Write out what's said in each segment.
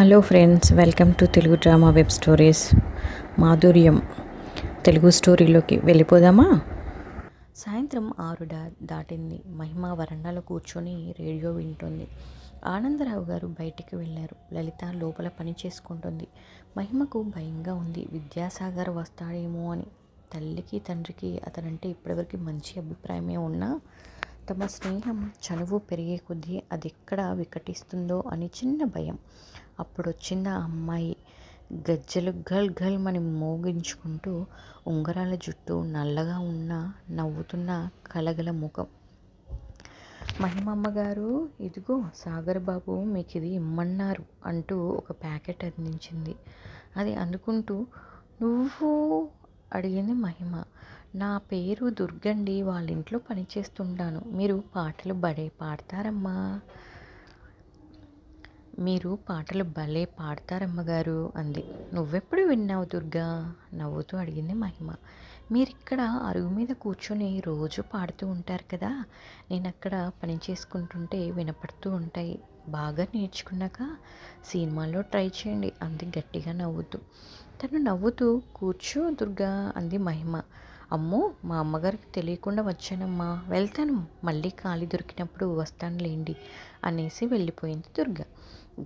Hello friends, welcome to Telugu drama web stories. మాధుర్యం తెలుగు స్టోరీలోకి వెళ్ళిపోదామా? సాయంత్రం 6 దాటింది. మహిమ వరండాలో కూర్చొని రేడియో వింటుంది. ఆనందరావు గారు బయటికి వెళ్ళారు. లలిత లోపల పని చేసుకుంటుంది. మహిమకు భయంగా ఉంది. విద్యాసాగర్ వస్తాడేమో అని. తల్లికి తండ్రికి అతనంటే ఇప్పటివరకు మంచి అభిప్రాయమే ఉన్నా తమ స్నేహం చనువు పెరిగే కొద్దీ అది ఎక్కడ వికటిస్తుందో అని చిన్న భయం. అప్పుడొచ్చిందా అమ్మాయి. గజ్జలు గల్ గల్ మని మోగించుకుంటూ, ఉంగరాల జుట్టు, నల్లగా ఉన్న నవ్వుతున్న కలగల ముఖం. మహిమమ్మగారు, ఇదిగో సాగర్ బాబు మీకు ఇది ఇమ్మన్నారు అంటూ ఒక ప్యాకెట్ అందించింది. అది అందుకుంటూ, నువ్వు అడిగింది మహిమ. నా పేరు దుర్గండి, వాళ్ళ ఇంట్లో పనిచేస్తుంటాను. మీరు పాటలు పాడతారమ్మా. మీరు పాటలు భలే పాడతారమ్మగారు అంది. నువ్వెప్పుడు విన్నావు దుర్గా? నవ్వుతూ అడిగింది మహిమ. మీరిక్కడ అరుగు మీద కూర్చొని రోజు పాడుతూ ఉంటారు కదా, నేను అక్కడ పని చేసుకుంటుంటే వినపడుతూ ఉంటాయి. బాగా నేర్చుకున్నాక సినిమాల్లో ట్రై చేయండి అంది గట్టిగా నవ్వుతూ. తను నవ్వుతూ, కూర్చో దుర్గా అంది మహిమ. అమ్మో, మా అమ్మగారికి తెలియకుండా వచ్చానమ్మా, వెళ్తాను, మళ్ళీ ఖాళీ దొరికినప్పుడు వస్తానులేండి అనేసి వెళ్ళిపోయింది దుర్గా.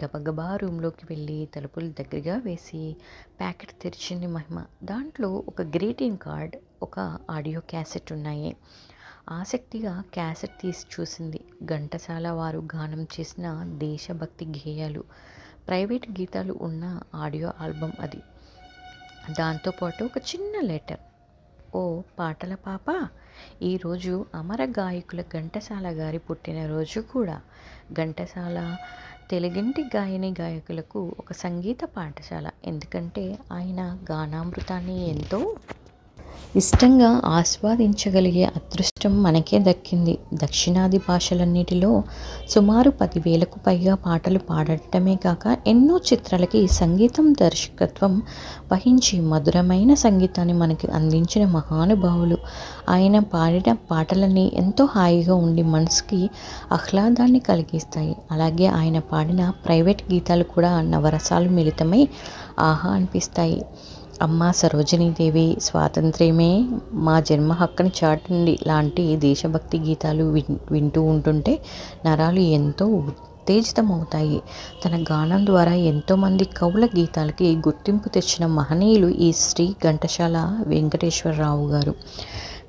గబగబా రూమ్లోకి వెళ్ళి తలుపులు దగ్గరగా వేసి ప్యాకెట్ తెరిచింది మహిమ. దాంట్లో ఒక గ్రీటింగ్ కార్డ్, ఒక ఆడియో క్యాసెట్ ఉన్నాయి. ఆసక్తిగా క్యాసెట్ తీసి చూసింది. ఘంటసాల వారు గానం చేసిన దేశభక్తి గేయాలు, ప్రైవేట్ గీతాలు ఉన్న ఆడియో ఆల్బమ్ అది. దాంతోపాటు ఒక చిన్న లెటర్. ఓ పాటల పాప, ఈరోజు అమర గాయకుల ఘంటసాల గారి పుట్టినరోజు కూడా. ఘంటసాల తెలుగింటి గాయకులకు ఒక సంగీత పాఠశాల. ఎందుకంటే ఆయన గానామృతాన్ని ఎంతో ఇష్టంగా ఆస్వాదించగలిగే అదృష్టం మనకే దక్కింది. దక్షిణాది భాషలన్నిటిలో సుమారు 10,000కు పైగా పాటలు పాడటమే కాక ఎన్నో చిత్రాలకి సంగీతం దర్శకత్వం వహించి మధురమైన సంగీతాన్ని మనకి అందించిన మహానుభావులు. ఆయన పాడిన పాటలన్నీ ఎంతో హాయిగా ఉండి మనసుకి ఆహ్లాదాన్ని కలిగిస్తాయి. అలాగే ఆయన పాడిన ప్రైవేట్ గీతాలు కూడా నవరసాలు మిళితమై ఆహా అనిపిస్తాయి. అమ్మా సరోజినీదేవి, స్వాతంత్ర్యమే మా జన్మ హక్కుని చాటండి లాంటి దేశభక్తి గీతాలు వింటూ ఉంటుంటే నరాలు ఎంతో ఉత్తేజితమవుతాయి. తన గానం ద్వారా ఎంతోమంది కవుల గీతాలకి గుర్తింపు తెచ్చిన మహనీయులు ఈ శ్రీ ఘంటసాల వెంకటేశ్వరరావు గారు.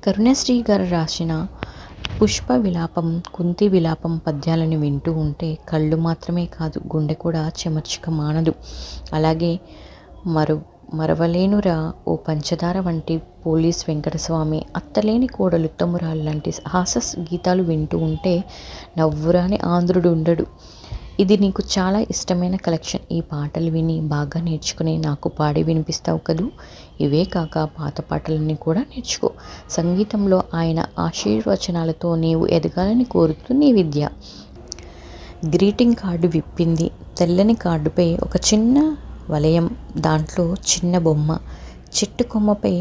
కరుణశ్రీ గారు రాసిన పుష్ప విలాపం, కుంతి విలాపం పద్యాలను వింటూ ఉంటే కళ్ళు మాత్రమే కాదు, గుండె కూడా చెమర్చక మానదు. అలాగే మరవలేనురా ఓ పంచదార వంటి పోలీస్ వెంకటస్వామి, అత్తలేని కోడలు ఉత్తమురాలు లాంటి హాసస్ గీతాలు వింటూ ఉంటే నవ్వురాని ఆంధ్రుడు ఉండడు. ఇది నీకు చాలా ఇష్టమైన కలెక్షన్. ఈ పాటలు విని బాగా నేర్చుకుని నాకు పాడి వినిపిస్తావు కదూ. ఇవే కాక పాత పాటలన్నీ కూడా నేర్చుకో. సంగీతంలో ఆయన ఆశీర్వచనాలతో నీవు ఎదగాలని కోరుతూ నీ విద్య. Greeting card విప్పింది. తెల్లని కార్డుపై ఒక చిన్న వలయం, దాంట్లో చిన్న బొమ్మ, చెట్టు కొమ్మపై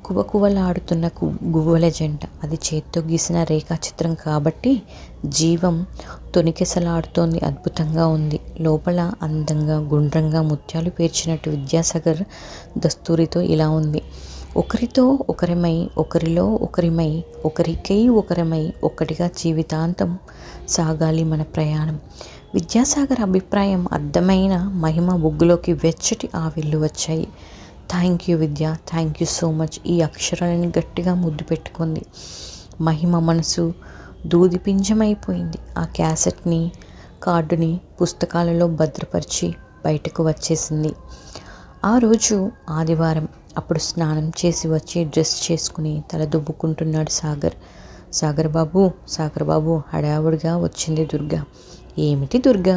కువకువలాడుతున్న గువ్వల జంట. అది చేత్తో గీసిన రేఖాచిత్రం కాబట్టి జీవం తొణికెసలాడుతోంది. అద్భుతంగా ఉంది. లోపల అందంగా గుండ్రంగా ముత్యాలు పేర్చినట్టు విద్యాసాగర్ దస్తూరితో ఇలా ఉంది. ఒకరితో ఒకరిమై, ఒకరిలో ఒకరిమై, ఒకరికై ఒకరమై, ఒక్కటిగా జీవితాంతం సాగాలి మన ప్రయాణం. విద్యాసాగర్ అభిప్రాయం అర్థమైన మహిమ బొగ్గులోకి వెచ్చటి ఆవిళ్ళు వచ్చాయి. Thank you Vidya, thank you so much. ఈ అక్షరాలని గట్టిగా ముద్దు పెట్టుకుంది. మహిమ మనసు దూదిపింజమైపోయింది. ఆ క్యాసెట్ని, కార్డుని పుస్తకాలలో భద్రపరిచి బయటకు వచ్చేసింది. ఆ రోజు ఆదివారం. అప్పుడు స్నానం చేసి వచ్చి డ్రెస్ చేసుకుని తల దువ్వుకుంటున్నాడు సాగర్. సాగర్ బాబు హడావుడిగా వచ్చింది దుర్గా. ఏమిటి దుర్గా?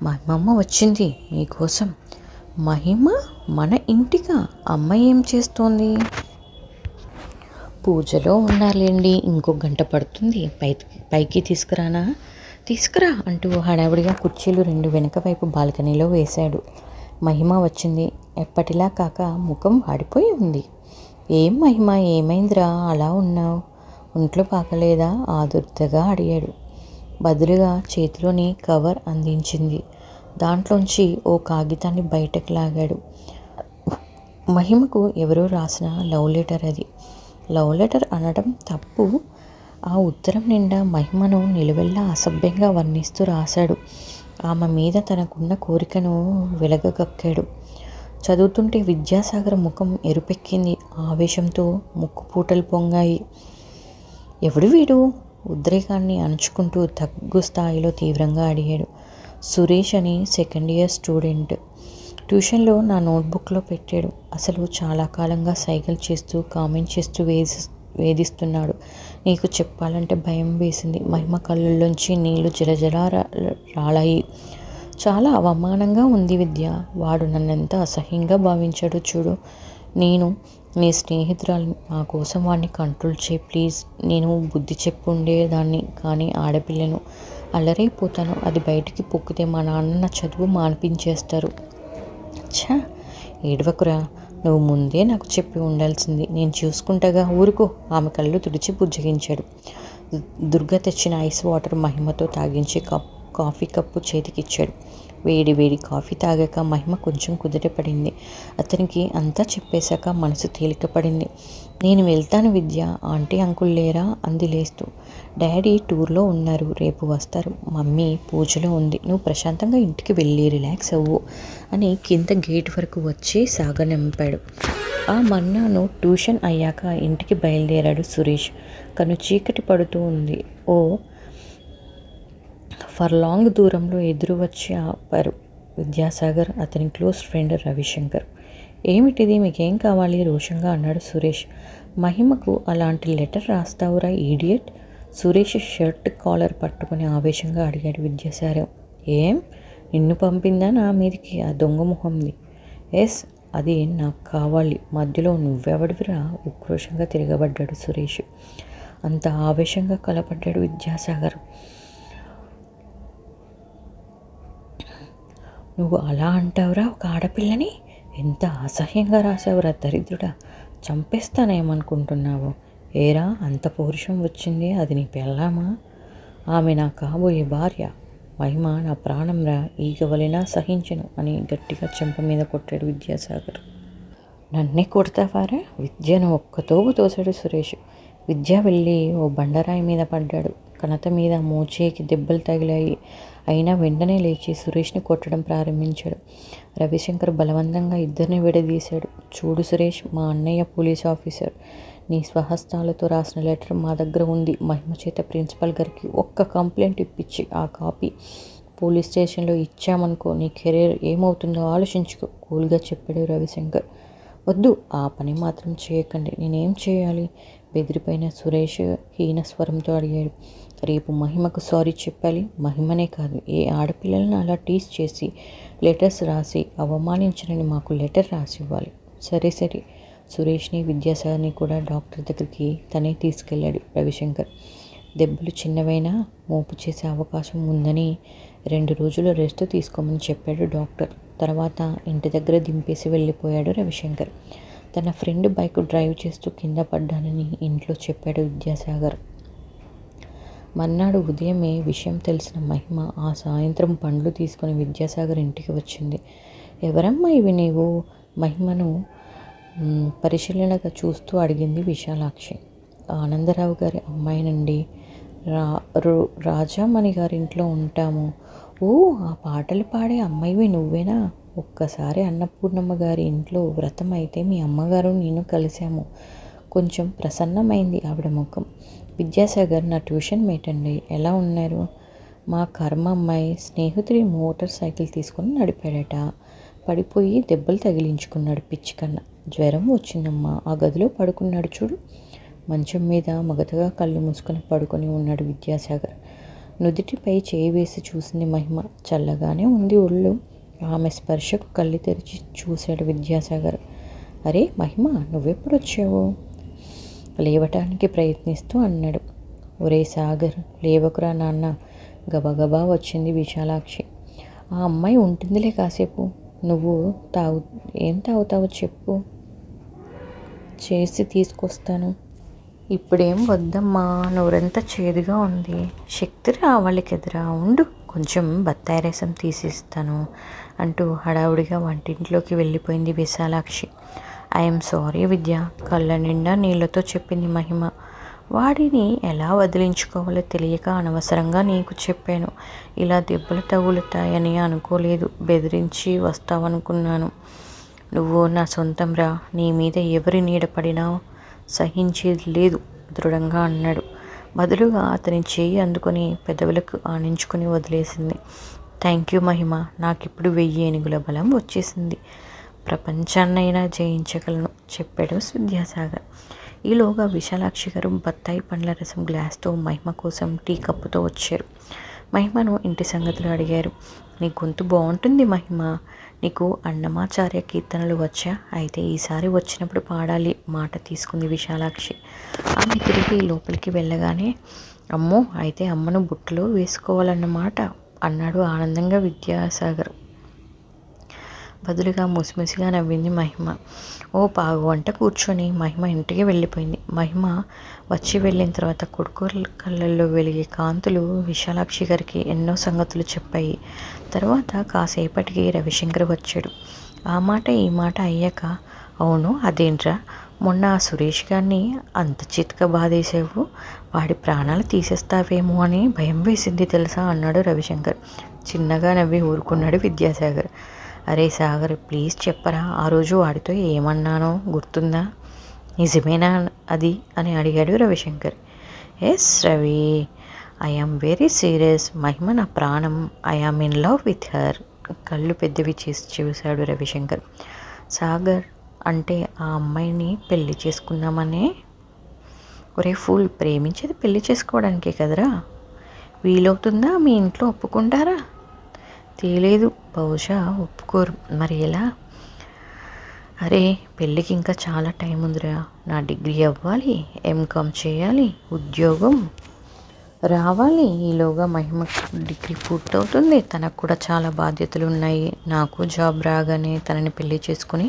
మహిమమ్మ వచ్చింది మీకోసం. మహిమ మన ఇంటిగా? అమ్మ ఏం చేస్తోంది? పూజలో ఉన్నారులేండి, ఇంకో గంట పడుతుంది. పైకి తీసుకురా అంటూ హడావుడిగా కుర్చీలు 2 వెనక వైపు బాల్కనీలో వేశాడు. మహిమ వచ్చింది. ఎప్పటిలా కాక ముఖం వాడిపోయి ఉంది. ఏం మహిమ, ఏమైందిరా అలా ఉన్నావు? ఒంట్లో బాగలేదా? ఆదుర్దగా అడిగాడు. బదులుగా చేతిలోని కవర్ అందించింది. దాంట్లోంచి ఓ కాగితాన్ని బయటకు లాగాడు. మహిమకు ఎవరో రాసిన లవ్ లెటర్ అది. లవ్ లెటర్ అనడం తప్పు. ఆ ఉత్తరం నిండా మహిమను నిలువెల్లా అసభ్యంగా వర్ణిస్తూ రాశాడు. ఆమె మీద తనకున్న కోరికను వెలగగక్కాడు. చదువుతుంటే విద్యాసాగర్ ముఖం ఎరుపెక్కింది. ఆవేశంతో ముక్కుపూటలు పొంగాయి. ఎవడు వీడు? ఉద్రేకాన్ని అణుచుకుంటూ తగ్గు స్థాయిలో తీవ్రంగా అడిగాడు. సురేష్ అని సెకండ్ ఇయర్ స్టూడెంట్. ట్యూషన్లో నా నోట్బుక్లో పెట్టాడు. అసలు చాలా కాలంగా సైకిల్ చేస్తూ కామెంట్ చేస్తూ వేధిస్తున్నాడు. నీకు చెప్పాలంటే భయం వేసింది. మహిమ కళ్ళల్లోంచి నీళ్లు జలజలా రాలాయి. చాలా అవమానంగా ఉంది విద్య. వాడు నన్నెంత అసహ్యంగా భావించాడో చూడు. నేను నీ స్నేహితురాలు. నా కోసం వాడిని కంట్రోల్ చేయి ప్లీజ్. నేను బుద్ధి చెప్పి ఉండేదాన్ని, కానీ ఆడపిల్లను అల్లరైపోతాను. అది బయటికి పొక్కితే మా నాన్న నా చదువు మానిపించేస్తారు. ఛా, ఏడవకురా. నువ్వు ముందే నాకు చెప్పి ఉండాల్సింది. నేను చూసుకుంటాగా, ఊరుకో. ఆమె కళ్ళు తుడిచి బుజ్జగించాడు. దుర్గ తెచ్చిన ఐస్ వాటర్ మహిమతో తాగించి కాఫీ కప్పు చేతికిచ్చాడు. వేడి వేడి కాఫీ తాగాక మహిమ కొంచెం కుదిరపడింది. అతనికి అంతా చెప్పేశాక మనసు తేలికపడింది. నేను వెళ్తాను విద్య. ఆంటీ అంకుల్ లేరా అంది లేస్తూ. డాడీ టూర్లో ఉన్నారు, రేపు వస్తారు. మమ్మీ పూజలో ఉంది. నువ్వు ప్రశాంతంగా ఇంటికి వెళ్ళి రిలాక్స్ అవ్వు అని కింద గేట్ వరకు వచ్చి సాగనంపాడు. ఆ మన్నాను ట్యూషన్ అయ్యాక ఇంటికి బయలుదేరాడు సురేష్. కను చీకటి పడుతూ ఉంది. ఓ ఫర్లాంగ్ దూరంలో ఎదురు వచ్చి ఆపారు విద్యాసాగర్, అతని క్లోజ్ ఫ్రెండ్ రవిశంకర్. ఏమిటిది, మీకేం కావాలి? రోషంగా అన్నాడు సురేష్. మహిమకు అలాంటి లెటర్ రాస్తావురా ఈడియట్? సురేష్ షర్ట్ కాలర్ పట్టుకుని ఆవేశంగా అడిగాడు విద్యాసాగర్. ఏం, నిన్ను పంపిందా నా మీదికి ఆ దొంగ మొహంది? ఎస్, అది నాకు కావాలి. మధ్యలో నువ్వెవడివిరా? ఉక్రోషంగా తిరగబడ్డాడు సురేష్. అంత ఆవేశంగా కలపడ్డాడు విద్యాసాగర్. నువ్వు అలా అంటావురా ఒక ఆడపిల్లని? ఎంత అసహ్యంగా రాసావురా దరిద్రుడా! చంపేస్తానేమనుకుంటున్నావు? ఏరా అంత పౌరుషం వచ్చింది? అది నీ పెళ్ళామా? ఆమె నా కాబోయే భార్య. మహిమ నా ప్రాణంరా, ఈగవలెనా సహించను అని గట్టిగా చెంప మీద కొట్టాడు విద్యాసాగర్. నన్నే కొడతావారా? విద్యను ఒక్కతోపు తోశాడు సురేష్. విద్య వెళ్ళి ఓ బండరాయి మీద పడ్డాడు. కనత మీద మోచేకి దెబ్బలు తగిలాయి. అయినా వెంటనే లేచి సురేష్ని కొట్టడం ప్రారంభించాడు. రవిశంకర్ బలవంతంగా ఇద్దరిని విడదీశాడు. చూడు సురేష్, మా అన్నయ్య పోలీస్ ఆఫీసర్. నీ స్వహస్తాలతో రాసిన లెటర్ మా దగ్గర ఉంది. మహిమ చేత ప్రిన్సిపల్ గారికి ఒక్క కంప్లైంట్ ఇప్పించి ఆ కాపీ పోలీస్ స్టేషన్లో ఇచ్చామనుకో, నీ కెరీర్ ఏమవుతుందో ఆలోచించుకో కూల్గా చెప్పాడు రవిశంకర్. వద్దు, ఆ పని మాత్రం చేయకండి. నేనేం చేయాలి? బెదిరిపోయిన సురేష్ హీనస్వరంతో అడిగాడు. రేపు మహిమకు సారీ చెప్పాలి. మహిమనే కాదు, ఏ ఆడపిల్లలను అలా టీస్ చేసి లెటర్స్ రాసి అవమానించనని మాకు లెటర్ రాసి ఇవ్వాలి. సరే సరే. సురేష్ని విద్యాసాగర్ని కూడా డాక్టర్ దగ్గరికి తనే తీసుకెళ్ళాడు రవిశంకర్. దెబ్బలు చిన్నవైనా మోపు చేసే అవకాశం ఉందని 2 రోజులు రెస్ట్ తీసుకోమని చెప్పాడు డాక్టర్. తర్వాత ఇంటి దగ్గర దింపేసి వెళ్ళిపోయాడు రవిశంకర్. తన ఫ్రెండ్ బైక్ డ్రైవ్ చేస్తూ కింద పడ్డానని ఇంట్లో చెప్పాడు విద్యాసాగర్. మర్నాడు ఉదయమే విషయం తెలిసిన మహిమ ఆ సాయంత్రం పండ్లు తీసుకుని విద్యాసాగర్ ఇంటికి వచ్చింది. ఎవరమ్మా ఇవి నీవు? మహిమను పరిశీలనగా చూస్తూ అడిగింది విశాలాక్షి. ఆనందరావు గారి అమ్మాయినండి. రాజామణి గారింట్లో ఉంటాము. ఓ, ఆ పాటలు పాడే అమ్మాయివి నువ్వేనా? ఒక్కసారి అన్నపూర్ణమ్మ గారి ఇంట్లో వ్రతం అయితే మీ అమ్మగారు నేను కలిశాము. కొంచెం ప్రసన్నమైంది ఆవిడ ముఖం. విద్యాసాగర్ నా ట్యూషన్ మేట్ అండి. ఎలా ఉన్నారు? మా కర్మ అమ్మాయి స్నేహితుడి మోటార్ సైకిల్ తీసుకుని నడిపాడట. పడిపోయి దెబ్బలు తగిలించుకున్నాడు. పిచ్చి కన్నా జ్వరం వచ్చిందమ్మా. ఆ గదిలో పడుకున్నాడు చూడు. మంచం మీద మగతగా కళ్ళు మూసుకొని పడుకొని ఉన్నాడు విద్యాసాగర్. నుదిటిపై చేయి వేసి చూసింది మహిమ. చల్లగానే ఉంది ఒళ్ళు. ఆమె స్పర్శకు కళ్ళు తెరిచి చూశాడు విద్యాసాగర్. అరే మహిమ, నువ్వెప్పుడు వచ్చావు? లేవటానికి ప్రయత్నిస్తూ అన్నాడు. ఒరే సాగర్, లేవకురా నాన్న. గబగబా వచ్చింది విశాలాక్షి. ఆ అమ్మాయి ఉంటుందిలే కాసేపు. నువ్వు ఏం తాగుతావో చెప్పు, చేసి తీసుకొస్తాను. ఇప్పుడేం వద్దమ్మా, నోరంతా చేదుగా ఉంది. శక్తి రావాలి కదరా, ఉండు కొంచెం బత్తాయి రసం తీసిస్తాను అంటూ హడావుడిగా వంటింట్లోకి వెళ్ళిపోయింది విశాలాక్షి. ఐఎమ్ సారీ విద్య, కళ్ళ నిండా నీళ్లతో చెప్పింది మహిమ. వాడిని ఎలా వదిలించుకోవాలో తెలియక అనవసరంగా నీకు చెప్పాను. ఇలా దెబ్బలు తగులుతాయని అనుకోలేదు. బెదిరించి వస్తావనుకున్నాను. నువ్వు నా సొంతంరా, నీ మీద ఎవరి నీడ పడినా సహించేది లేదు దృఢంగా అన్నాడు. బదులుగా అతని చేయి అందుకొని పెదవులకు ఆనించుకొని వదిలేసింది. థ్యాంక్ యూ మహిమ, నాకిప్పుడు 1000 ఏనుగుల బలం వచ్చేసింది. ప్రపంచాన్నైనా జయించగలను చెప్పాడు విద్యాసాగర్. ఈలోగా విశాలాక్షి గారు బత్తాయి పండ్ల రసం గ్లాస్తో మహిమ కోసం టీ కప్పుతో వచ్చారు. మహిమను ఇంటి సంగతులు అడిగారు. నీ గొంతు బాగుంటుంది మహిమ, నీకు అన్నమాచార్య కీర్తనలు వచ్చా? అయితే ఈసారి వచ్చినప్పుడు పాడాలి మాట తీసుకుంది విశాలాక్షి. ఆమె తిరిగి లోపలికి వెళ్ళగానే అమ్మో, అయితే అమ్మను బుట్టలో వేసుకోవాలన్నమాట అన్నాడు ఆనందంగా విద్యాసాగర్. బదులుగా ముసిముసిగా నవ్వింది మహిమ. ఓ పావు వంట కూర్చొని మహిమ ఇంటికి వెళ్ళిపోయింది. మహిమ వచ్చి వెళ్ళిన తర్వాత కొడుకు కళ్ళల్లో వెలిగే కాంతులు విశాలాక్షి గారికి ఎన్నో సంగతులు చెప్పాయి. తర్వాత కాసేపటికి రవిశంకర్ వచ్చాడు. ఆ మాట ఈ మాట అయ్యాక, అవును అదేంట్రా, మొన్న ఆ సురేష్ గారిని అంత చితక బాధేసావు, వాడి ప్రాణాలు తీసేస్తావేమో అని భయం వేసింది తెలుసా అన్నాడు రవిశంకర్. చిన్నగా నవ్వి ఊరుకున్నాడు విద్యాసాగర్. అరే సాగర్, ప్లీజ్ చెప్పరా, ఆ రోజు వాడితో ఏమన్నానో గుర్తుందా? నిజమేనా అది అని అడిగాడు Ravishankar. Yes Ravi, I am very serious. Mahima నా ప్రాణం. I am in love with her. కళ్ళు పెద్దవి చేసి చూశాడు రవిశంకర్. సాగర్, అంటే ఆ అమ్మాయిని పెళ్లి చేసుకుందామనే? ఒరే ఫుల్, ప్రేమించేది పెళ్లి చేసుకోవడానికే కదరా. వీలవుతుందా? మీ ఇంట్లో ఒప్పుకుంటారా? తెలియదు, బహుశా ఒప్పుకోరు. మరి ఎలా? అరే పెళ్ళికి ఇంకా చాలా టైం ఉందిరా. నా డిగ్రీ అవ్వాలి, ఎంకామ్ చేయాలి, ఉద్యోగం రావాలి. ఈలోగా మహిమ డిగ్రీ పూర్తవుతుంది. తనకు కూడా చాలా బాధ్యతలు ఉన్నాయి. నాకు జాబ్ రాగానే తనని పెళ్లి చేసుకుని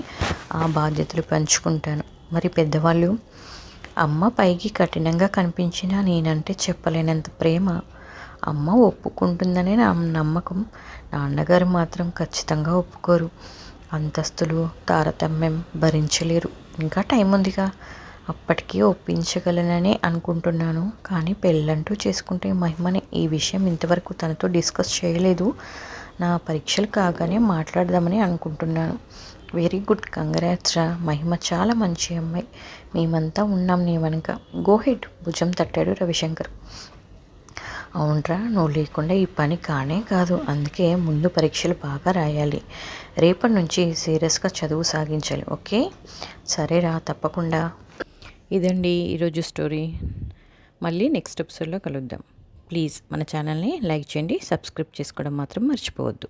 ఆ బాధ్యతలు పంచుకుంటాను. మరి పెద్దవాళ్ళు? అమ్మ పైకి కఠినంగా కనిపించినా నేనంటే చెప్పలేనంత ప్రేమ. అమ్మ ఒప్పుకుంటుందనే నా నమ్మకం. నాన్నగారు మాత్రం ఖచ్చితంగా ఒప్పుకోరు. అంతస్తులు, తారతమ్యం భరించలేరు. ఇంకా టైం ఉందిగా, అప్పటికీ ఒప్పించగలనని అనుకుంటున్నాను. కానీ పెళ్ళంటూ చేసుకుంటే మహిమని ఈ విషయం ఇంతవరకు తనతో డిస్కస్ చేయలేదు. నా పరీక్షలు కాగానే మాట్లాడదామని అనుకుంటున్నాను. వెరీ గుడ్, కంగ్రాట్స్ రా. మహిమ చాలా మంచి అమ్మాయి. మేమంతా ఉన్నాం నీ వెనుక. గో హెడ్ భుజం తట్టాడు రవిశంకర్. అవునరా, నువ్వు లేకుండా ఈ పని కానే కాదు. అందుకే ముందు పరీక్షలు బాగా రాయాలి. రేపటి నుంచి సీరియస్గా చదువు సాగించాలి. ఓకే? సరేరా, తప్పకుండా. ఇదండి ఈరోజు స్టోరీ. మళ్ళీ నెక్స్ట్ ఎపిసోడ్లో కలుద్దాం. ప్లీజ్ మన ఛానల్ని లైక్ చేయండి, సబ్స్క్రైబ్ చేసుకోవడం మాత్రం మర్చిపోవద్దు.